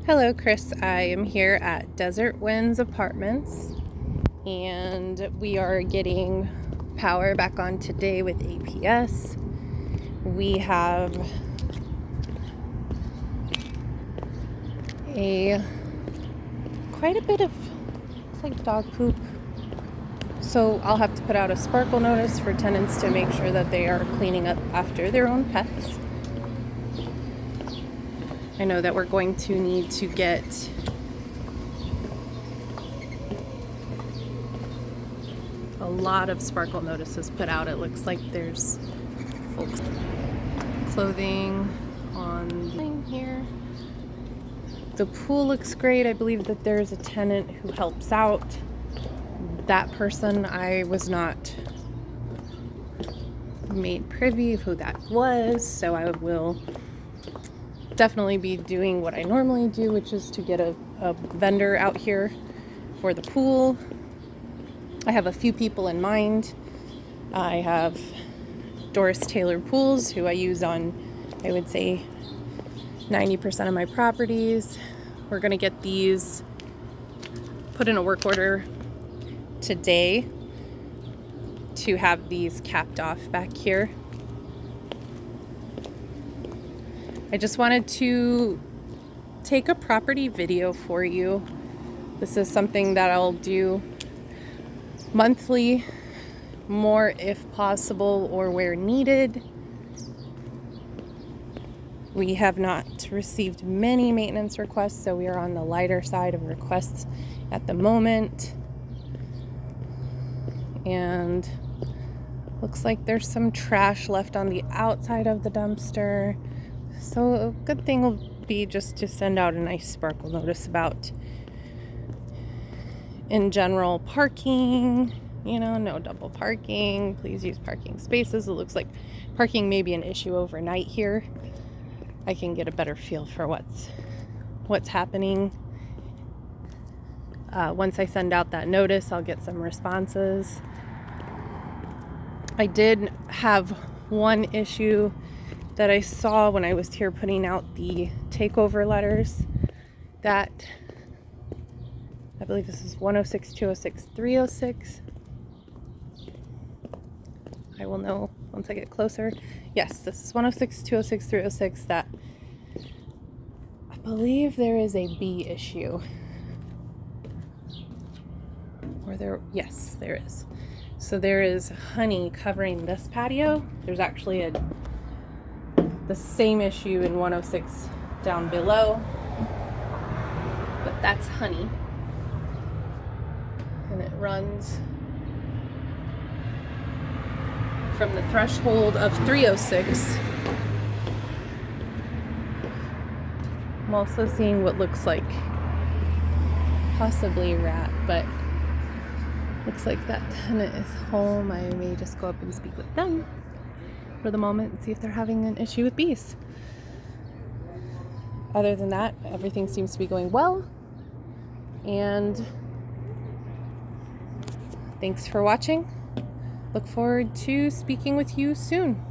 Hello, Chris. I am here at Desert Winds Apartments, and we are getting power back on today with APS. We have quite a bit of, it's like dog poop. So I'll have to put out a sparkle notice for tenants to make sure that they are cleaning up after their own pets. I know that we're going to need to get a lot of sparkle notices put out. It looks like there's folks clothing on the thing here. The pool looks great. I believe that there's a tenant who helps out. That person, I was not made privy of who that was, so I will definitely be doing what I normally do, which is to get a vendor out here for the pool. I have a few people in mind. I have Doris Taylor Pools, who I use on, I would say, 90% of my properties. We're going to get these put in a work order today to have these capped off back here. I just wanted to take a property video for you. This is something that I'll do monthly, more if possible or where needed. We have not received many maintenance requests, so we are on the lighter side of requests at the moment. And looks like there's some trash left on the outside of the dumpster. So a good thing will be just to send out a nice sparkle notice about, in general, parking, no double parking. Please use parking spaces. It looks like parking may be an issue overnight here. I can get a better feel for what's happening. Once I send out that notice, I'll get some responses. I did have one issue that I saw when I was here putting out the takeover letters, that I believe this is 106, 206, 306. I will know once I get closer. Yes, this is 106, 206, 306. That I believe there is a bee issue. Yes, there is. So there is honey covering this patio. There's actually the same issue in 106 down below, but that's honey, and it runs from the threshold of 306. I'm also seeing what looks like possibly a rat, but looks like that tenant is home. I may just go up and speak with them for the moment and see if they're having an issue with bees. Other than that, everything seems to be going well. And thanks for watching. Look forward to speaking with you soon.